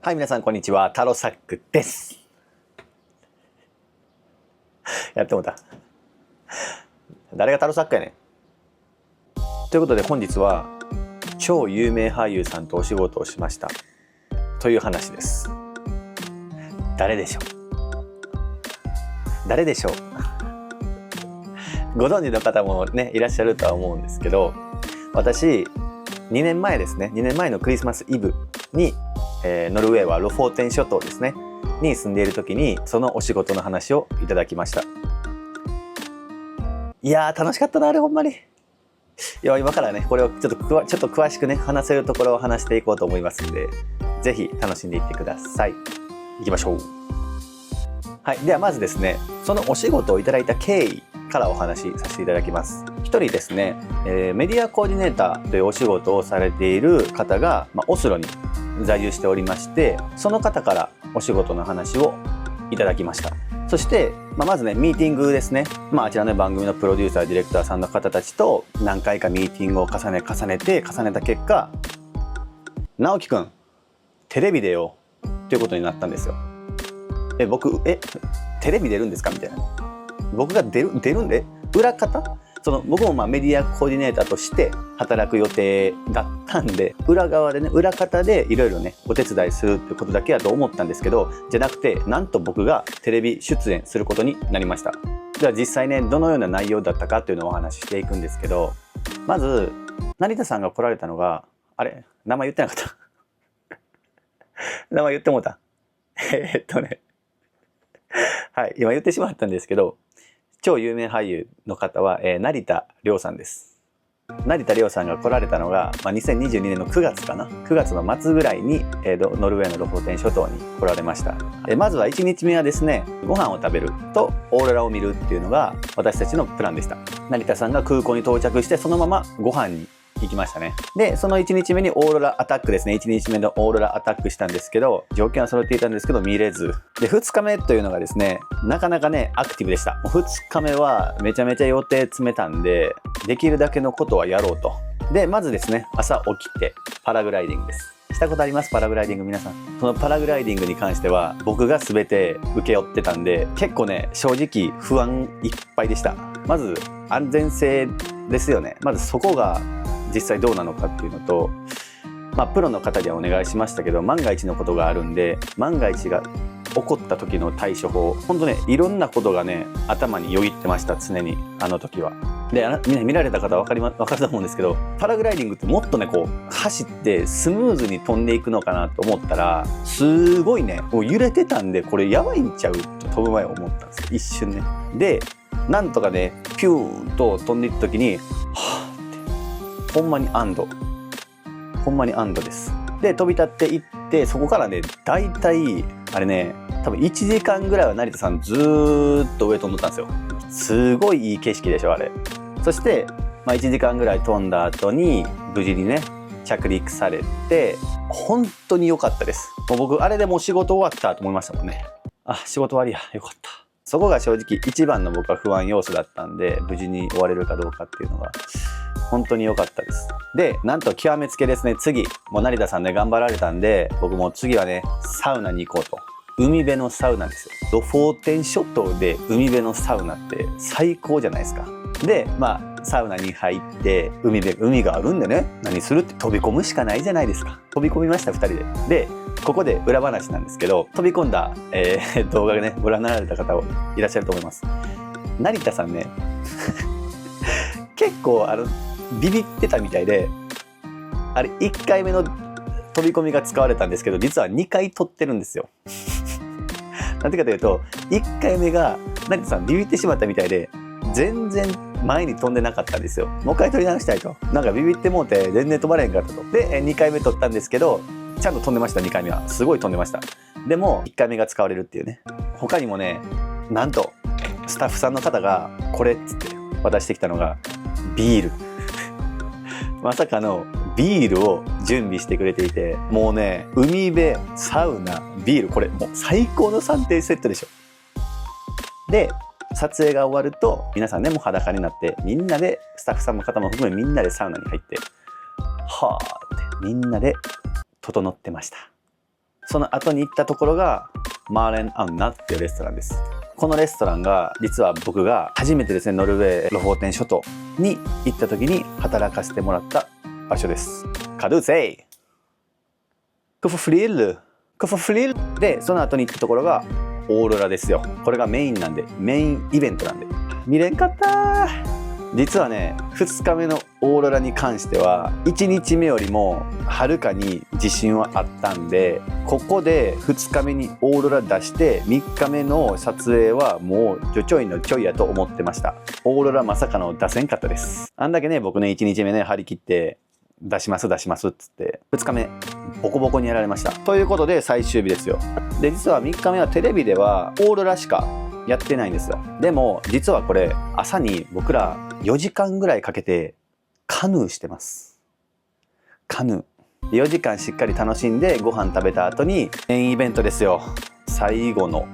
はい、皆さんこんにちは。タロサックです。やってもうた。誰がタロサックやねん。ということで本日は超有名俳優さんとお仕事をしましたという話です。誰でしょう。誰でしょう。ご存知の方もねいらっしゃるとは思うんですけど、私2年前ですね、2年前のクリスマスイブにノルウェーはロフォーテン諸島ですねに住んでいる時にそのお仕事の話をいただきました。いやー楽しかったなあれ、ほんまに。いや今からねこれをちょっと詳しくね話せるところを話していこうと思いますので、ぜひ楽しんでいってください。行きましょう。はい、ではまずですね、そのお仕事をいただいた経緯からお話しさせていただきます。一人ですね、メディアコーディネーターというお仕事をされている方が、オスロに在住しておりまして、その方からお仕事の話をいただきました。そして、まずねミーティングですね、あちらの番組のプロデューサーディレクターさんの方たちと何回かミーティングを重ねた結果、直樹くんテレビ出ようということになったんですよ。僕テレビ出るんですかみたいな。僕が出るんで裏方、僕もメディアコーディネーターとして働く予定だったんで、裏側でね裏方でいろいろねお手伝いするってことだけだと思ったんですけど、じゃなくてなんと僕がテレビ出演することになりました。では実際ねどのような内容だったかっていうのをお話ししていくんですけど、まず成田さんが来られたのが、あれ名前言ってなかった名前言ってもうたはい、今言ってしまったんですけど、超有名俳優の方は、成田凌さんです。成田凌さんが来られたのが、2022年の9月かな、9月の末ぐらいに、ノルウェーのロフォーテン諸島に来られました。まずは1日目はですね、ご飯を食べるとオーロラを見るっていうのが私たちのプランでした。成田さんが空港に到着してそのままご飯に行きましたね。でその1日目にオーロラアタックですね、1日目のオーロラアタックしたんですけど、条件は揃っていたんですけど見れず、で2日目というのがですねなかなかねアクティブでした。2日目はめちゃめちゃ予定詰めたんで、できるだけのことはやろうと。でまずですね朝起きてパラグライディングです。したことあります？パラグライディング。皆さんそのパラグライディングに関しては僕が全て請け負ってたんで、結構ね正直不安いっぱいでした。まず安全性ですよね。まずそこが実際どうなのかっていうのと、プロの方にはお願いしましたけど、万が一のことがあるんで、万が一が起こった時の対処法、本当ねいろんなことがね頭によぎってました、常にあの時は。で見られた方は分かると思うんですけど、パラグライディングってもっとねこう走ってスムーズに飛んでいくのかなと思ったら、すごいねもう揺れてたんで、これやばいんちゃうと飛ぶ前思ったんですよ、一瞬ね。でなんとかねピューンと飛んでいった時にほんまに安堵です。で飛び立っていって、そこからねだいたいあれね多分1時間ぐらいは成田さんずーっと上飛んでたんですよ。すごいいい景色でしょあれ。そして、1時間ぐらい飛んだ後に無事にね着陸されて、本当に良かったです。もう僕あれでもう仕事終わったと思いましたもんね。あ、仕事終わりや、よかった。そこが正直一番の僕は不安要素だったんで、無事に終われるかどうかっていうのが本当に良かったです。でなんと極めつけですね、次もう成田さんね頑張られたんで、僕も次はねサウナに行こうと。海辺のサウナですよ。ロフォーテン諸島で海辺のサウナって最高じゃないですか。でサウナに入って海があるんでね、何するって飛び込むしかないじゃないですか。飛び込みました2人で。でここで裏話なんですけど、飛び込んだ、動画がねご覧になられた方いらっしゃると思います。成田さんね結構ビビってたみたいで、あれ1回目の飛び込みが使われたんですけど、実は2回撮ってるんですよ。なんてかというと1回目が成田さんビビってしまったみたいで全然前に飛んでなかったんですよ。もう一回撮り直したいと、なんかビビってもうて全然飛ばれへんかったと。で2回目撮ったんですけどちゃんと飛んでました。2回目はすごい飛んでました。でも1回目が使われるっていうね。他にもね、なんとスタッフさんの方がこれっつって渡してきたのがビールまさかのビールを準備してくれていて、もうね海辺サウナビール、これもう最高の3点セットでしょ。で撮影が終わると皆さんねもう裸になって、みんなでスタッフさんの方も含めみんなでサウナに入ってはーってみんなで整ってました。その後に行ったところがマーレン・アンナっていうレストランです。このレストランが実は僕が初めてですね、ノルウェーロフォーテン諸島に行った時に働かせてもらった場所です。カドゥセイクフフリルクフフリルで、その後に行ったところがオーロラですよ。これがメインなんで、メインイベントなんで見れんかったー。実はね、2日目のオーロラに関しては1日目よりもはるかに自信はあったんで、ここで2日目にオーロラ出して3日目の撮影はもうちょいのちょいやと思ってました。オーロラまさかの出せんかったです。あんだけね、僕ね1日目ね張り切って出しますっつって2日目ボコボコにやられました。ということで最終日ですよ。で実は3日目はテレビではオーロラしかやってないんですよ。でも実はこれ朝に僕ら4時間ぐらいかけてカヌーしてます。カヌー4時間しっかり楽しんでご飯食べた後にメインイベントですよ。最後の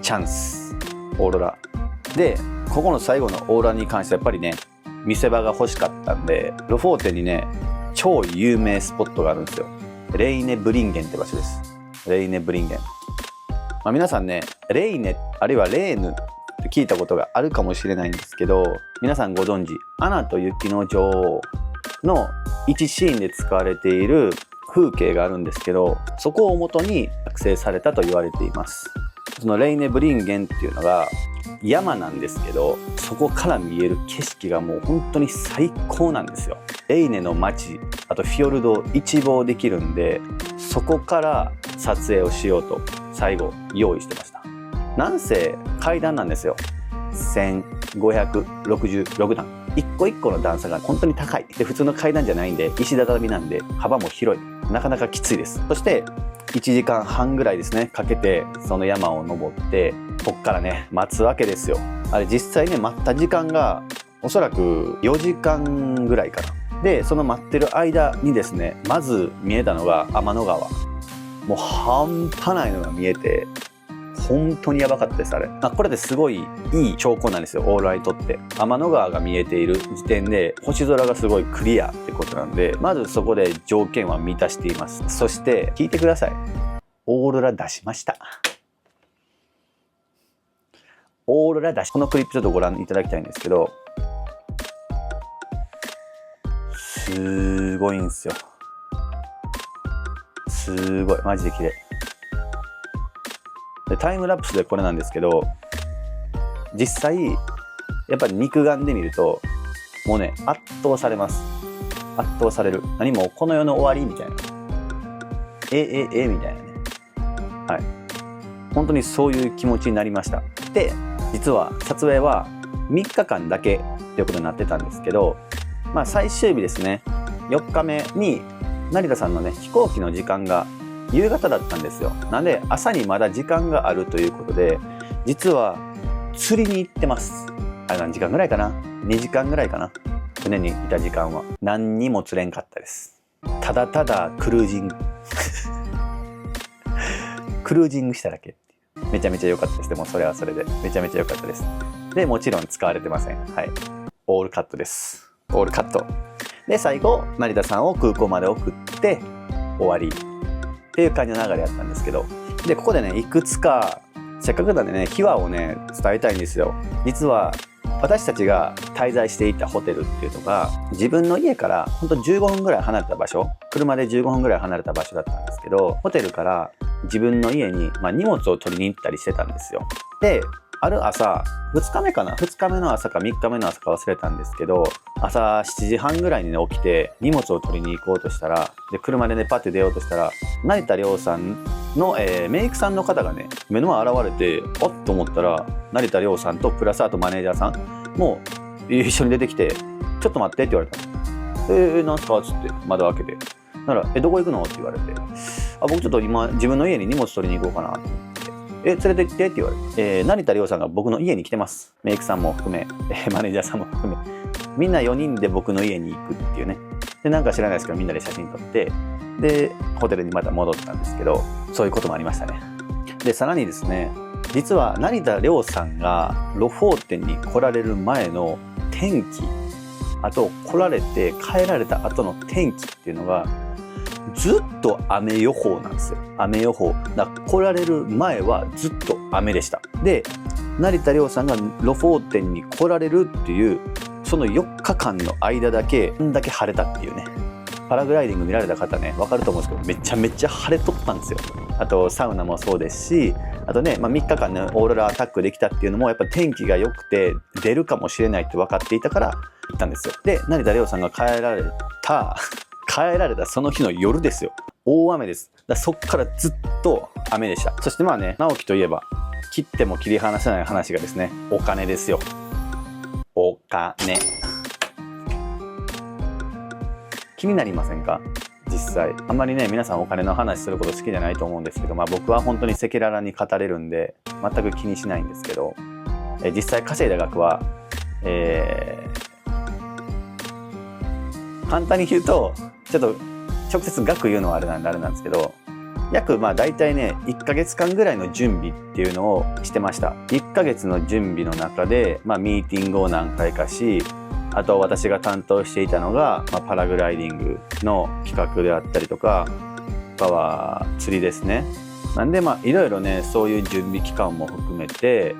チャンスオーロラで、ここの最後のオーロラに関してはやっぱりね見せ場が欲しかったんで、ロフォーテンにね超有名スポットがあるんですよ。レイネブリンゲンって場所です。レイネブリンゲン、皆さんねレイネあるいはレーヌって聞いたことがあるかもしれないんですけど、皆さんご存知アナと雪の女王の一シーンで使われている風景があるんですけど、そこを元に作成されたと言われています。そのレイネブリンゲンっていうのが山なんですけど、そこから見える景色がもう本当に最高なんですよ。レイネの街、あとフィヨルドを一望できるんで、そこから撮影をしようと最後用意してました。なんせ階段なんですよ。1566段、一個一個の段差が本当に高いで、普通の階段じゃないんで石畳なんで幅も広い、なかなかきついです。そして1時間半ぐらいですねかけてその山を登って、こっからね待つわけですよ。あれ実際ね待った時間がおそらく4時間ぐらいかな。でその待ってる間にですね、まず見えたのが天の川。もう半端ないのが見えて本当にやばかったです。あれこれですごいいい兆候なんですよ、オーロラにとって。天の川が見えている時点で星空がすごいクリアってことなんで、まずそこで条件は満たしています。そして聞いてください、オーロラ出しました。オーロラ出し、このクリップちょっとご覧いただきたいんですけど、すごいんですよ。すごいマジで綺麗で、タイムラプスでこれなんですけど、実際やっぱり肉眼で見るともうね圧倒されます。圧倒される。何もこの世の終わりみたいな、みたいなね。はい、本当にそういう気持ちになりました。で実は撮影は3日間だけということになってたんですけど、最終日ですね、4日目に成田さんのね飛行機の時間が夕方だったんですよ。なんで朝にまだ時間があるということで、実は釣りに行ってます。あれ何時間ぐらいかな、2時間ぐらいかな。船にいた時間は何にも釣れんかったです。ただただクルージングクルージングしただけっていう。めちゃめちゃ良かったです。でもそれはそれでめちゃめちゃ良かったです。でもちろん使われてません。はい、オールカットです。オールカットで最後成田さんを空港まで送って終わりっていう感じの流れやったんですけど、でここでねいくつかせっかくなんでね秘話をね伝えたいんですよ。実は私たちが滞在していたホテルっていうのが自分の家からほんと15分ぐらい離れた場所、車で15分ぐらい離れた場所だったんですけど、ホテルから自分の家に、荷物を取りに行ったりしてたんですよ。である朝2日目かな、2日目の朝か3日目の朝か忘れたんですけど、朝7時半ぐらいにね起きて荷物を取りに行こうとしたら、で車でねパッて出ようとしたら、成田凌さんの、メイクさんの方がね目の前現れて、あっと思ったら成田凌さんとプラスあとマネージャーさんも一緒に出てきて、ちょっと待ってって言われたの。なんすかっつって窓開けて、ならどこ行くのって言われて、僕ちょっと今自分の家に荷物取りに行こうかなと思って。連れてきてって言われて、成田凌さんが僕の家に来てます。メイクさんも含め、マネージャーさんも含め、みんな4人で僕の家に行くっていうね。でなんか知らないですけどみんなで写真撮って、でホテルにまた戻ったんですけど、そういうこともありましたね。でさらにですね、実は成田凌さんがロフォーテンに来られる前の天気、あと来られて帰られた後の天気っていうのがずっと雨予報なんですよ。雨予報だから来られる前はずっと雨でした。で成田凌さんがロフォーテンに来られるっていうその4日間の間だけこんだけ晴れたっていうね。パラグライディング見られた方ね分かると思うんですけど、めちゃめちゃ晴れとったんですよ。あとサウナもそうですし、あとね、3日間ねオーロラアタックできたっていうのもやっぱ天気が良くて出るかもしれないって分かっていたから行ったんですよ。で成田凌さんが帰られたその日の夜ですよ。大雨です。そっからずっと雨でした。そしてまあね、直樹といえば切っても切り離せない話がですね、お金ですよ。お金。気になりませんか？実際あんまりね皆さんお金の話すること好きじゃないと思うんですけど、僕は本当に赤裸々に語れるんで全く気にしないんですけど、実際稼いだ額は、簡単に言うとちょっと直接額言うのはあれなんですけど、約大体ね1ヶ月間ぐらいの準備っていうのをしてました。1ヶ月の準備の中で、ミーティングを何回かし、あと私が担当していたのが、パラグライディングの企画であったりとか、他は釣りですね。なんでいろいろねそういう準備期間も含めて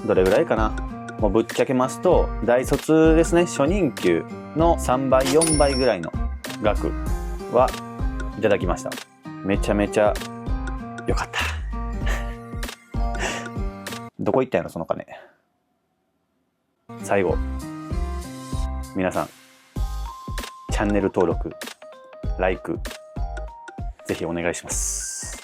どれぐらいかな、もうぶっちゃけますと大卒ですね、初任給の3倍4倍ぐらいの額はいただきました。めちゃめちゃ良かったどこ行ったんやろその金。最後皆さんチャンネル登録、LIKEぜひお願いします。